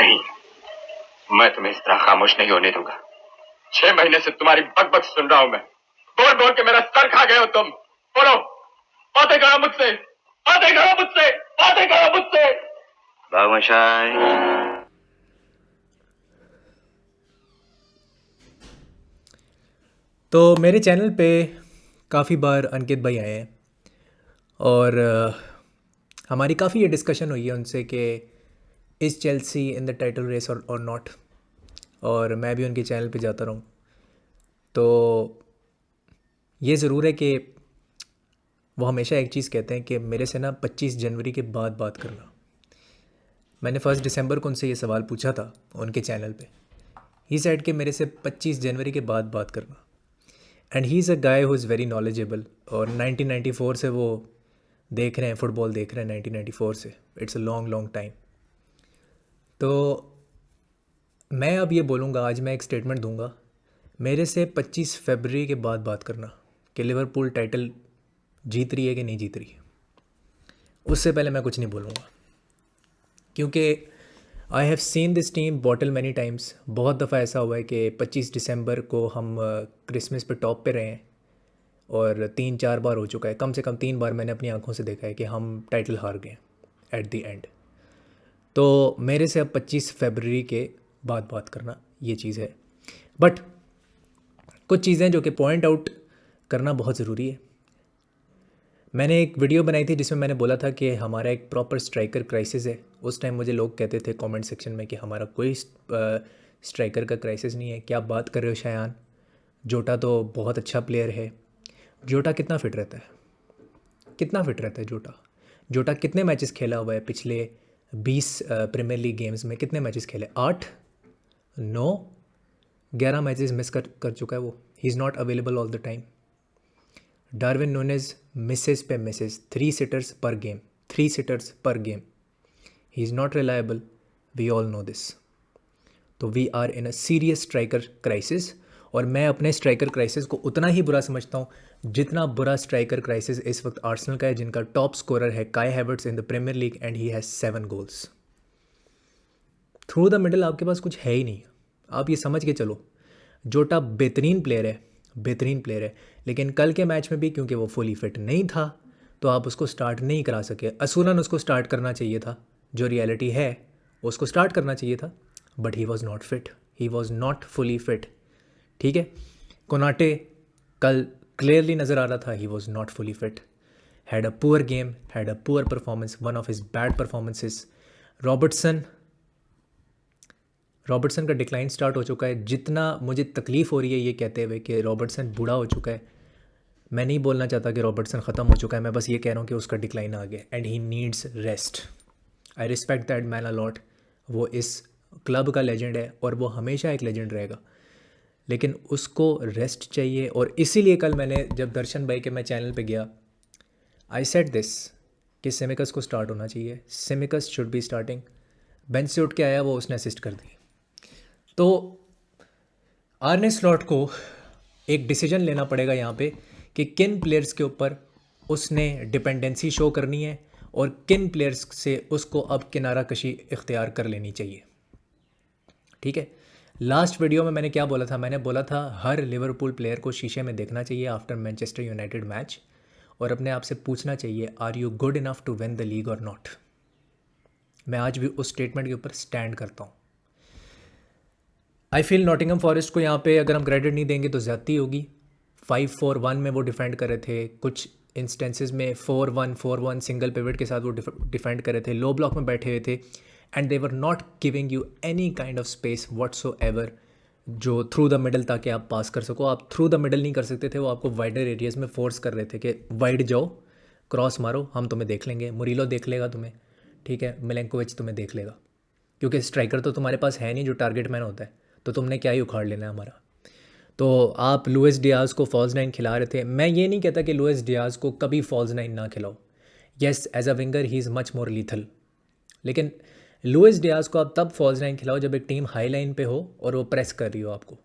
नहीं, मैं तुम्हें इस तरह खामोश नहीं होने दूंगा। 6 महीने से तुम्हारी बकबक सुन रहा हूं मैं। बोल बोल के मेरा सर खा गए हो तुम। बोलो, बातें करो मुझसे, बातें करो मुझसे, बातें करो मुझसे। बाबूशाह, तो मेरे चैनल पे काफ़ी बार अंकित भाई आए हैं और हमारी काफ़ी ये डिस्कशन हुई है उनसे कि is Chelsea in the title race और नॉट। और मैं भी उनके चैनल पे जाता रहूँ तो ये ज़रूर है कि वो हमेशा एक चीज़ कहते हैं कि मेरे से ना 25 जनवरी के बाद बात करना। मैंने 1 दिसंबर को उनसे ये सवाल पूछा था उनके चैनल पे। ही सेड कि मेरे से 25 जनवरी के बाद बात करना। And he is a guy who is very knowledgeable. और 1994 से वो देख रहे हैं, फ़ुटबॉल देख रहे हैं 1994 से। It's a long long time. तो मैं अब ये बोलूँगा, आज मैं एक स्टेटमेंट दूंगा, मेरे से 25 फरवरी के बाद बात करना कि लिवरपूल टाइटल जीत रही है कि नहीं जीत रही है। उससे पहले मैं कुछ नहीं बोलूँगा, क्योंकि I have seen this team bottle many times. बहुत दफ़ा ऐसा हुआ है कि 25 दिसंबर को हम क्रिसमस पे टॉप पे रहे हैं और 3-4 बार हो चुका है, कम से कम 3 बार मैंने अपनी आंखों से देखा है कि हम टाइटल हार गए एट द एंड। तो मेरे से अब 25 फरवरी के बाद बात करना ये चीज़ है। बट कुछ चीज़ें जो कि पॉइंट आउट करना बहुत ज़रूरी है। मैंने एक वीडियो बनाई थी जिसमें मैंने बोला था कि हमारा एक प्रॉपर स्ट्राइकर क्राइसिस है। उस टाइम मुझे लोग कहते थे कमेंट सेक्शन में कि हमारा कोई स्ट्राइकर का क्राइसिस नहीं है, क्या बात कर रहे हो शायान, जोटा तो बहुत अच्छा प्लेयर है। जोटा कितना फिट रहता है, कितना फिट रहता है जोटा? जोटा कितने मैचेस खेला हुआ है पिछले 20 प्रीमियर लीग गेम्स में? कितने मैचेस खेले? 8, 9, 11 मैचेस मिस कर चुका है वो। He is not available all the time. Darwin Nunez misses पे मिसेस, 3 सिटर्स पर गेम, 3 सिटर्स पर game. He is not reliable, we all know this. तो we are in a serious striker crisis. और मैं अपने स्ट्राइकर क्राइसिस को उतना ही बुरा समझता हूँ जितना बुरा स्ट्राइकर क्राइसिस इस वक्त आर्सेनल का है, जिनका टॉप स्कोरर है Kai Havertz in the Premier League and he has 7 goals. Through the middle आपके पास कुछ है ही नहीं। आप ये समझ के चलो, जोटा बेहतरीन प्लेयर है, बेहतरीन प्लेयर है, लेकिन कल के मैच में भी क्योंकि वो फुली फिट नहीं था तो आप उसको स्टार्ट नहीं करा सके। असूलन उसको स्टार्ट करना चाहिए था, जो रियलिटी है उसको स्टार्ट करना चाहिए था, but he was not fit, he was not fully fit. ठीक है, कोनाटे कल क्लियरली नज़र आ रहा था he was not fully fit, had a poor game, had a poor performance, one of his bad performances. Robertson Robertson का decline start हो चुका है। जितना मुझे तकलीफ़ हो रही है ये कहते हुए कि रॉबर्टसन बूढ़ा हो चुका है, मैं नहीं बोलना चाहता कि रॉबर्टसन ख़त्म हो चुका है, मैं बस ये कह रहा हूँ कि उसका डिक्लाइन आ गया and he needs rest. I respect that man a lot. वो इस क्लब का लेजेंड है और वो हमेशा एक लेजेंड रहेगा, लेकिन उसको रेस्ट चाहिए। और इसीलिए कल मैंने जब दर्शन भाई के मैं चैनल पे गया, आई सेट दिस कि सिमिकस को स्टार्ट होना चाहिए, सिमिकस शुड बी स्टार्टिंग। बेंच से उठ के आया वो, उसने असिस्ट कर दी। तो आर्ने स्लॉट को एक डिसीजन लेना पड़ेगा यहाँ पे कि किन प्लेयर्स के ऊपर उसने डिपेंडेंसी शो करनी है और किन प्लेयर्स से उसको अब किनारा कशी इख्तियार कर लेनी चाहिए। ठीक है, लास्ट वीडियो में मैंने क्या बोला था? मैंने बोला था हर लिवरपूल प्लेयर को शीशे में देखना चाहिए आफ्टर मैनचेस्टर यूनाइटेड मैच और अपने आप से पूछना चाहिए, are you good enough to win the league और नॉट। मैं आज भी उस स्टेटमेंट के ऊपर स्टैंड करता हूँ। आई फील नॉटिंघम फॉरेस्ट को यहाँ पे अगर हम क्रेडिट नहीं देंगे तो ज़्यादती होगी। 5-4-1 में वो डिफेंड करे थे, कुछ इंस्टेंसेस में 4-1-4-1 सिंगल पिवट के साथ वो डिफेंड करे थे, लो ब्लॉक में बैठे हुए थे and they were not giving you any kind of space whatsoever जो थ्रू द मिडल ताकि आप पास कर सको। आप थ्रू द मिडल नहीं कर सकते थे, वो आपको वाइडर एरियाज़ में फोर्स कर रहे थे कि वाइड जाओ, क्रॉस मारो, हम तुम्हें देख लेंगे, मुरीलो देख लेगा तुम्हें, ठीक है, मिलेंकोविच तुम्हें देख लेगा, क्योंकि स्ट्राइकर तो तुम्हारे पास है नहीं जो टारगेट मैन होता है, तो तुमने क्या ही उखाड़ लेना है हमारा। तो आप लुइस डियाज़ को फॉल्स नाइन खिला रहे थे। मैं ये नहीं कहता कि लुइस डियाज़ को कभी फॉल्स नाइन ना खिलाओ, yes as a winger he is much more lethal, लेकिन लुइस डियाज़ को आप तब फॉल्स नाइन खिलाओ जब एक टीम हाई लाइन पे हो और वो प्रेस कर रही हो आपको,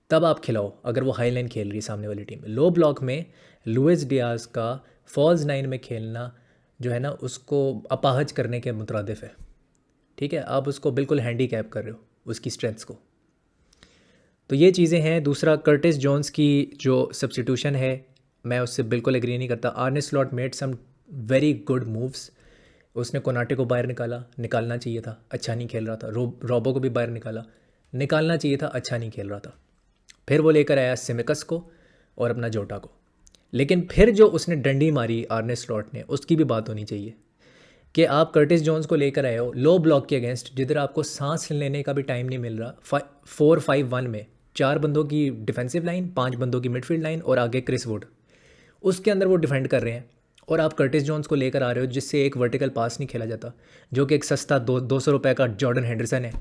तब आप खिलाओ। अगर वो हाई लाइन खेल रही है सामने वाली टीम, लो ब्लॉक में लुइस डियाज़ का फॉल्स नाइन में खेलना जो है ना उसको अपाहज करने के मुतरादिफ है। ठीक है, आप उसको बिल्कुल हैंडीकैप कर रहे हो उसकी स्ट्रेंथ्स को। तो ये चीज़ें हैं। दूसरा, कर्टिस जोन्स की जो सब्स्टिट्यूशन है, मैं उससे बिल्कुल एग्री नहीं करता। Arne Slot made some very good moves. उसने कोनाटे को बाहर निकालना चाहिए था, अच्छा नहीं खेल रहा था। रोबो को भी बाहर निकालना चाहिए था, अच्छा नहीं खेल रहा था। फिर वो लेकर आया सिमिकस को और अपना जोटा को। लेकिन फिर जो उसने डंडी मारी आर्ने स्लॉट ने, उसकी भी बात होनी चाहिए कि आप कर्टिस जोन्स को लेकर आए हो लो ब्लॉक के अगेंस्ट, जिधर आपको सांस लेने का भी टाइम नहीं मिल रहा। 4-5-1 में 4 बंदों की डिफेंसिव लाइन, 5 बंदों की मिडफील्ड लाइन और आगे क्रिस वुड, उसके अंदर वो डिफेंड कर रहे हैं। और आप कर्टिस जोन्स को लेकर आ रहे हो जिससे एक वर्टिकल पास नहीं खेला जाता, जो कि एक सस्ता 200 रुपये का जॉर्डन हैंडरसन है।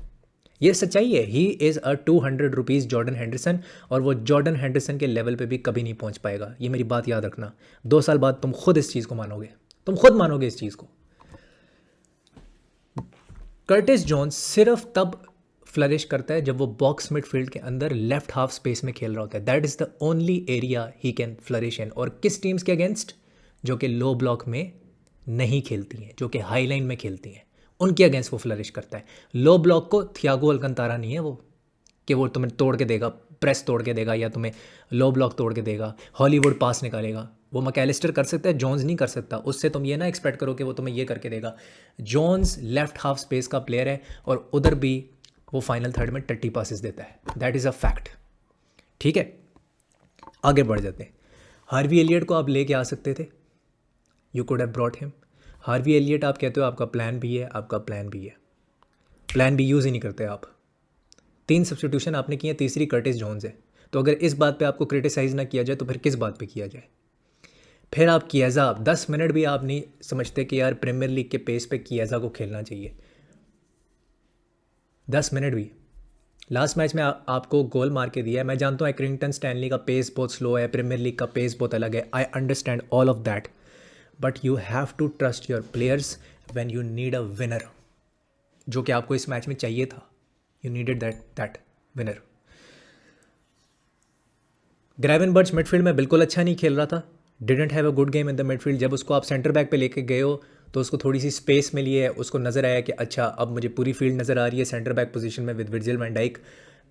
ये सच्चाई है, he is a 200 rupees Jordan Henderson, और वो जॉर्डन हैंडरसन के लेवल पे भी कभी नहीं पहुंच पाएगा। ये मेरी बात याद रखना। 2 साल बाद तुम खुद इस चीज़ को मानोगे, तुम खुद मानोगे इस चीज़ को। कर्टिस जोन्स सिर्फ तब फ्लरिश करता है जब वो बॉक्स मिडफील्ड के अंदर लेफ्ट हाफ स्पेस में खेल रहा होता है। That is the only area he can flourish in. और किस टीम्स के अगेंस्ट? जो कि लो ब्लॉक में नहीं खेलती हैं, जो कि हाई लाइन में खेलती हैं, उनके अगेंस्ट वो फ्लरिश करता है। लो ब्लॉक को थियागो अलकंतारा नहीं है वो, कि वो तुम्हें तोड़ के देगा, प्रेस तोड़ के देगा, या तुम्हें लो ब्लॉक तोड़ के देगा, हॉलीवुड पास निकालेगा। वो मैकैलिस्टर कर सकता है, जोन्स नहीं कर सकता। उससे तुम ये ना एक्सपेक्ट करो कि वो तुम्हें ये करके देगा। जोन्स लेफ्ट हाफ स्पेस का प्लेयर है, और उधर भी वो फाइनल थर्ड में टट्टी पासेस देता है। That is a fact. ठीक है, आगे बढ़ जाते हैं। हार्वी एलियट को आप लेके आ सकते थे, you could have brought him. Harvey Elliott आप कहते हो आपका प्लान बी है, आपका प्लान बी है। प्लान बी यूज़ ही नहीं करते आप। 3 सब्स्टिट्यूशन आपने किए, तीसरी कर्टिस जोन्स है। तो अगर इस बात पे आपको क्रिटिसाइज़ ना किया जाए तो फिर किस बात पे किया जाए? फिर आप कियाज़ा, 10 मिनट भी आप नहीं समझते कि यार प्रीमियर लीग के पेस पे कियाज़ा को खेलना चाहिए? 10 मिनट भी। लास्ट मैच में आपको गोल मार के दिया है। मैं जानता हूँ एक्रिंगटन स्टैनली का पेस बहुत स्लो है, प्रीमियर लीग का पेस बहुत अलग है, I understand all of that, but you have to trust your players when you need a winner, जो कि आपको इस मैच में चाहिए था। You needed that winner. Gravenberch midfield में बिल्कुल अच्छा नहीं खेल रहा था, didn't have a good game in the midfield. जब उसको आप सेंटर बैक पे लेके गए हो तो उसको थोड़ी सी स्पेस मिली है, उसको नज़र आया कि अच्छा अब मुझे पूरी फील्ड नज़र आ रही है सेंटर बैक पोजीशन में विद विर्जिल वैन डाइक,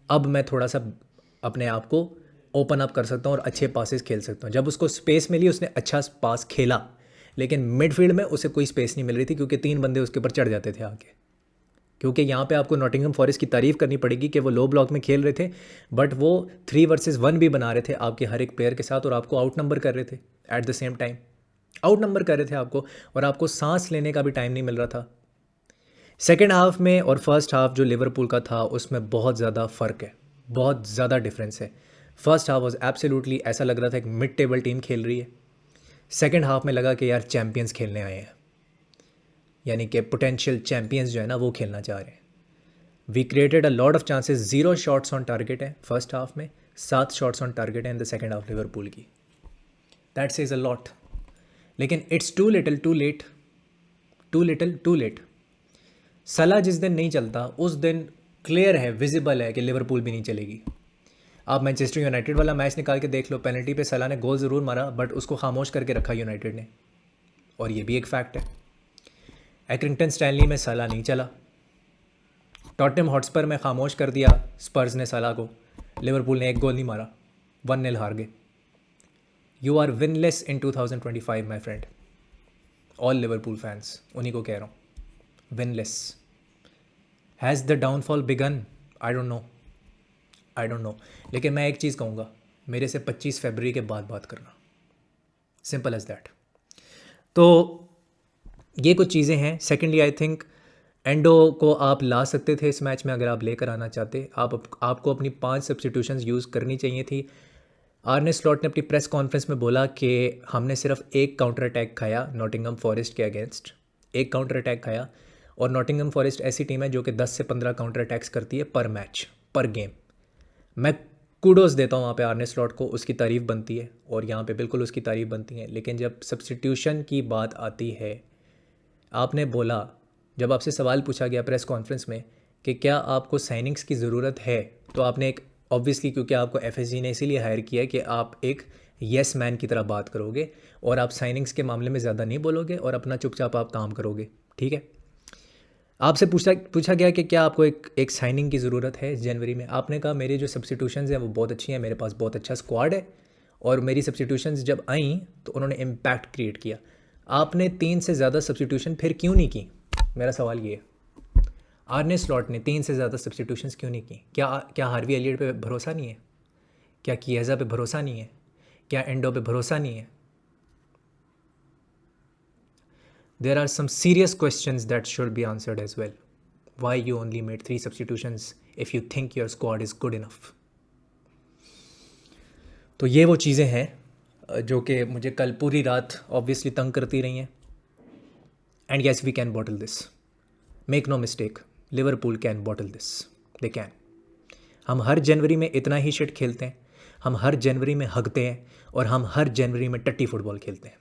अब मैं थोड़ा सा अपने आप को ओपन अप कर सकता हूँ और अच्छे पासेस खेल सकता हूँ। जब उसको स्पेस मिली उसने अच्छा पास खेला, लेकिन मिडफील्ड में उसे कोई स्पेस नहीं मिल रही थी क्योंकि 3 बंदे उसके ऊपर चढ़ जाते थे आगे। क्योंकि यहाँ पे आपको नॉटिंघम फॉरेस्ट की तारीफ़ करनी पड़ेगी कि वो लो ब्लॉक में खेल रहे थे, बट वो 3 वर्सेस 1 भी बना रहे थे आपके हर एक प्लेयर के साथ, और आपको आउट नंबर कर रहे थे at the same time. Out number कर रहे थे आपको, और आपको सांस लेने का भी टाइम नहीं मिल रहा था। सेकेंड हाफ में और फर्स्ट हाफ जो लिवरपूल का था उसमें बहुत ज़्यादा फ़र्क है, बहुत ज़्यादा डिफरेंस है। फर्स्ट हाफ वॉज एब्सोल्युटली ऐसा लग रहा था एक मिड टेबल टीम खेल रही है। सेकेंड हाफ में लगा कि यार चैम्पियंस खेलने आए हैं, यानी कि पोटेंशियल चैम्पियंस जो है ना वो खेलना चाह रहे हैं। We created a lot of chances, 0 shots on target है फर्स्ट हाफ में, 7 शॉट्स ऑन टारगेट है in the second half Liverpool की। That says a lot. लेकिन it's too little too late, too little too late. Salah जिस दिन नहीं चलता उस दिन क्लियर है, विजिबल है कि लिवरपूल भी नहीं चलेगी। आप मैनचेस्टर यूनाइटेड वाला मैच निकाल के देख लो, पेनल्टी पे सलाह ने गोल ज़रूर मारा बट उसको खामोश करके रखा यूनाइटेड ने, और ये भी एक फैक्ट है। एक्रिंगटन स्टैनली में सलाह नहीं चला, टॉटनहम हॉटस्पर में खामोश कर दिया स्पर्स ने सलाह को, लिवरपूल ने एक गोल नहीं मारा, 1-0 हार गए। You are winless in 2025 my friend. All Liverpool fans, उन्हीं को कह रहा हूँ, winless. Has the downfall began? I don't know. लेकिन मैं एक चीज़ कहूँगा, मेरे से 25 फरवरी के बाद बात करना, सिंपल एज दैट। तो ये कुछ चीज़ें हैं। सेकेंडली आई थिंक एंडो को आप ला सकते थे इस मैच में अगर आप लेकर आना चाहते। आपको अपनी 5 सब्स्टिट्यूशंस यूज़ करनी चाहिए थी। आर्ने स्लॉट ने अपनी प्रेस कॉन्फ्रेंस में बोला कि हमने सिर्फ एक काउंटर अटैक खाया नॉटिंघम फॉरेस्ट के अगेंस्ट, एक काउंटर अटैक खाया, और नॉटिंघम फॉरेस्ट ऐसी टीम है जो कि 10 से 15 काउंटर अटैक्स करती है पर मैच, पर गेम। मैं कूडोज देता हूँ वहाँ पे आर्ने स्लॉट को, उसकी तारीफ़ बनती है, और यहाँ पे बिल्कुल उसकी तारीफ़ बनती है। लेकिन जब सब्स्टिट्यूशन की बात आती है, आपने बोला, जब आपसे सवाल पूछा गया प्रेस कॉन्फ्रेंस में कि क्या आपको साइनिंग्स की ज़रूरत है, तो आपने एक ऑब्वियसली, क्योंकि आपको एफएसजी ने इसीलिए हायर किया है कि आप एक येस मैन की तरह बात करोगे और आप साइनिंग्स के मामले में ज़्यादा नहीं बोलोगे और अपना चुपचाप आप काम करोगे, ठीक है। आपसे पूछा पूछा गया कि क्या आपको एक साइनिंग की ज़रूरत है इस जनवरी में। आपने कहा मेरी जो सब्स्टिट्यूशंस हैं वो बहुत अच्छी हैं, मेरे पास बहुत अच्छा स्क्वाड है और मेरी सब्स्टिट्यूशंस जब आईं तो उन्होंने इम्पैक्ट क्रिएट किया। आपने 3 से ज़्यादा सब्स्टिट्यूशन फिर क्यों नहीं की? मेरा सवाल ये है, आर्ने स्लॉट ने 3 से ज़्यादा सब्स्टिट्यूशंस क्यों नहीं की? क्या हार्वी एलियट पे भरोसा नहीं है? क्या किएजा पे भरोसा नहीं है? क्या एंडो पे भरोसा नहीं है? There are some serious questions that should be answered as well. Why you only made 3 substitutions if you think your squad is good enough? तो ये वो चीज़ें हैं जो कि मुझे कल पूरी रात ऑब्वियसली तंग करती रही हैं। And yes we can bottle this, make no mistake, Liverpool can bottle this, they can. हम हर जनवरी में इतना ही शिट खेलते हैं, हम हर जनवरी में हगते हैं और हम हर जनवरी में टट्टी फुटबॉल खेलते हैं।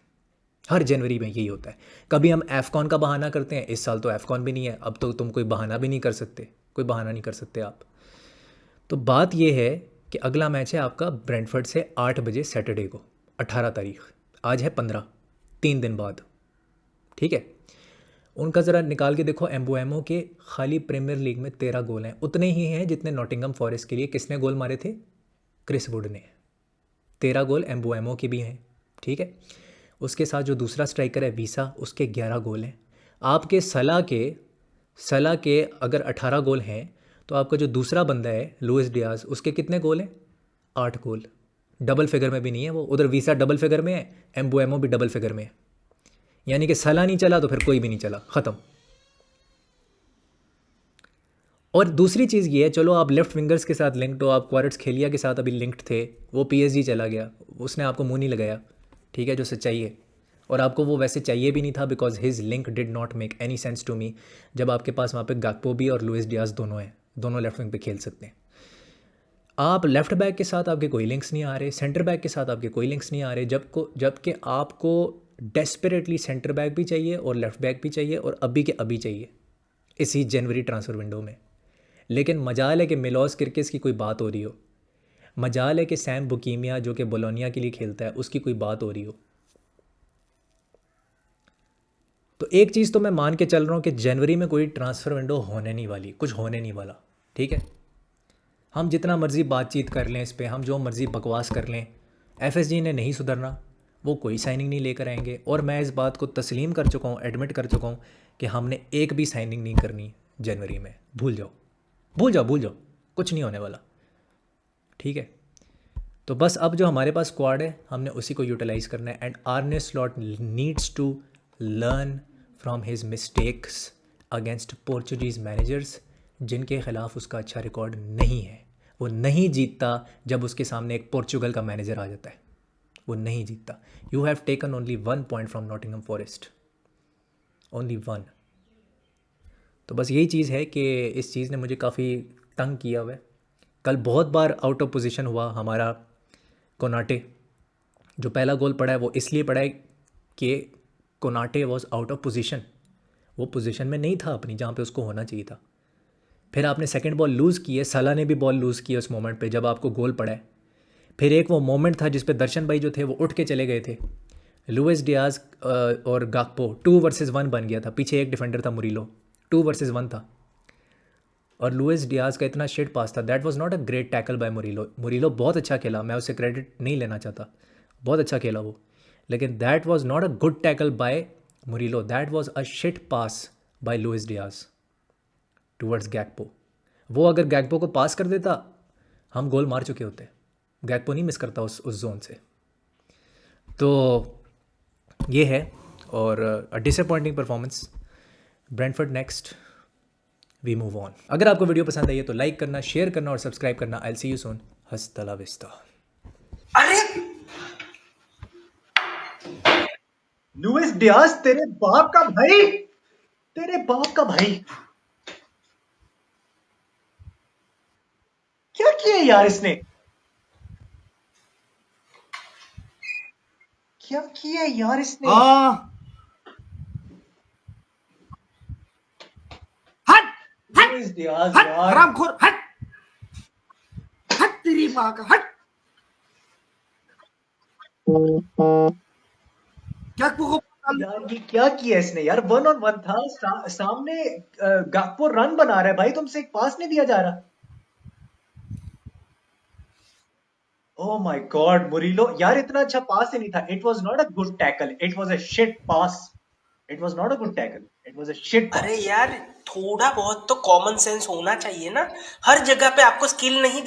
हर जनवरी में यही होता है। कभी हम एफकॉन का बहाना करते हैं, इस साल तो एफकॉन भी नहीं है, अब तो तुम कोई बहाना भी नहीं कर सकते, कोई बहाना नहीं कर सकते आप। तो बात यह है कि अगला मैच है आपका ब्रेंटफोर्ड से 8 बजे सैटरडे को, 18 तारीख। आज है 15, 3 दिन बाद, ठीक है। उनका ज़रा निकाल के देखो, एम्बुएमो के खाली प्रीमियर लीग में 13 गोल हैं, उतने ही हैं जितने नॉटिंघम फॉरेस्ट के लिए किसने गोल मारे थे? क्रिस वुड ने। 13 गोल एम्बुएमो के भी हैं, ठीक है। उसके साथ जो दूसरा स्ट्राइकर है वीसा, उसके 11 गोल हैं। आपके सला के अगर 18 गोल हैं तो आपका जो दूसरा बंदा है लुइस डियाज, उसके कितने गोल हैं? 8 गोल। डबल फिगर में भी नहीं है वो, उधर वीसा डबल फिगर में है, एम्बुएमो भी डबल फिगर में है। यानी कि सला नहीं चला तो फिर कोई भी नहीं चला, ख़त्म। और दूसरी चीज़ ये है, चलो आप लेफ्ट विंगर्स के साथ लिंक्ड हो, आप क्वारट्सखेलिया के साथ अभी लिंक्ड थे, वो पीएसजी चला गया, उसने आपको मुंह नहीं लगाया, ठीक है, जो सच्चाई है। और आपको वो वैसे चाहिए भी नहीं था, because his link did not make any sense to me, जब आपके पास वहाँ पे गैक्पो भी और लुइस डियाज दोनों हैं, दोनों लेफ्ट विंग पे खेल सकते हैं। आप लेफ्ट बैक के साथ आपके कोई लिंक्स नहीं आ रहे, सेंटर बैक के साथ आपके कोई लिंक्स नहीं आ रहे, जबकि आपको डेस्परेटली सेंटर बैक भी चाहिए और लेफ्ट बैक भी चाहिए और अभी के अभी चाहिए इसी जनवरी ट्रांसफ़र विंडो में। लेकिन मजाल है कि मिलोस किर्किस की कोई बात हो रही हो, मजाल है कि सैम बुकीमिया जो कि बोलोनिया के लिए खेलता है उसकी कोई बात हो रही हो। तो एक चीज़ तो मैं मान के चल रहा हूँ कि जनवरी में कोई ट्रांसफ़र विंडो होने नहीं वाली, कुछ होने नहीं वाला, ठीक है। हम जितना मर्ज़ी बातचीत कर लें इस पर, हम जो मर्ज़ी बकवास कर लें, एफएसजी ने नहीं सुधरना, वो कोई साइनिंग नहीं लेकर आएंगे। और मैं इस बात को तस्लीम कर चुका हूँ, एडमिट कर चुका हूँ कि हमने एक भी साइनिंग नहीं करनी जनवरी में। भूल जाओ, भूल जाओ, भूल जाओ, कुछ नहीं होने वाला, ठीक है। तो बस अब जो हमारे पास स्क्वाड है हमने उसी को यूटिलाइज़ करना है। And Arne Slot needs to learn from his mistakes against Portuguese managers जिनके ख़िलाफ़ उसका अच्छा रिकॉर्ड नहीं है। वो नहीं जीतता जब उसके सामने एक पोर्चुगल का मैनेजर आ जाता है, वो नहीं जीतता। You have taken only 1 point from Nottingham forest, only 1। तो बस यही चीज़ है कि इस चीज़ ने मुझे काफ़ी तंग किया हुआ है। कल बहुत बार आउट ऑफ पोजीशन हुआ हमारा कोनाटे, जो पहला गोल पड़ा है वो इसलिए पड़ा है कि Konate was out of position, वो पोजीशन में नहीं था अपनी जहाँ पे उसको होना चाहिए था। फिर आपने सेकंड बॉल लूज़ की है, सला ने भी बॉल लूज़ की है उस मोमेंट पे जब आपको गोल पड़ा है। फिर एक वो मोमेंट था जिस पे दर्शन भाई जो थे वो उठ के चले गए थे, लुइस डियाज और गाकपो 2 वर्सेस 1 बन गया था, पीछे एक डिफेंडर था मुरीलो, 2 वर्सेस 1 था और लुइस डियाज का इतना शिट पास था। That was not a great tackle by Murillo बहुत अच्छा खेला, मैं उससे क्रेडिट नहीं लेना चाहता, बहुत अच्छा खेला वो, लेकिन that was not a good tackle by Murillo, that was a shit pass by Luis Diaz towards Gakpo. वो अगर गैक्पो को पास कर देता हम गोल मार चुके होते, गैक्पो नहीं मिस करता उस जोन से। तो ये है, और disappointing performance, Brentford next, we move on. अगर आपको वीडियो पसंद आई है तो लाइक करना, शेयर करना और सब्सक्राइब करना। I will see you soon, हस्ता ला विस्ता। अरे लुइस डियाज तेरे बाप का भाई, तेरे बाप का भाई, क्या किया यार इसने, क्या किया यार इसने। हट हट लुइस डियाज हट यार, हरामखोर, हट हट तेरी माँ का, हट। गैक्पो को यार ये क्या किया इसने यार, 1-on-1 था, सामने गाकपो रन बना रहा है भाई, तुमसे एक पास नहीं दिया जा रहा। ओह माय गॉड मुरीलो, यार इतना अच्छा पास ही नहीं था। It was not a good tackle, it was a shit pass. It was not a good tackle, it was a shit अरे पास। यार, थोड़ा बहुत तो कॉमन सेंस होना चाहिए ना। हर जगह पे आपको स्किल नहीं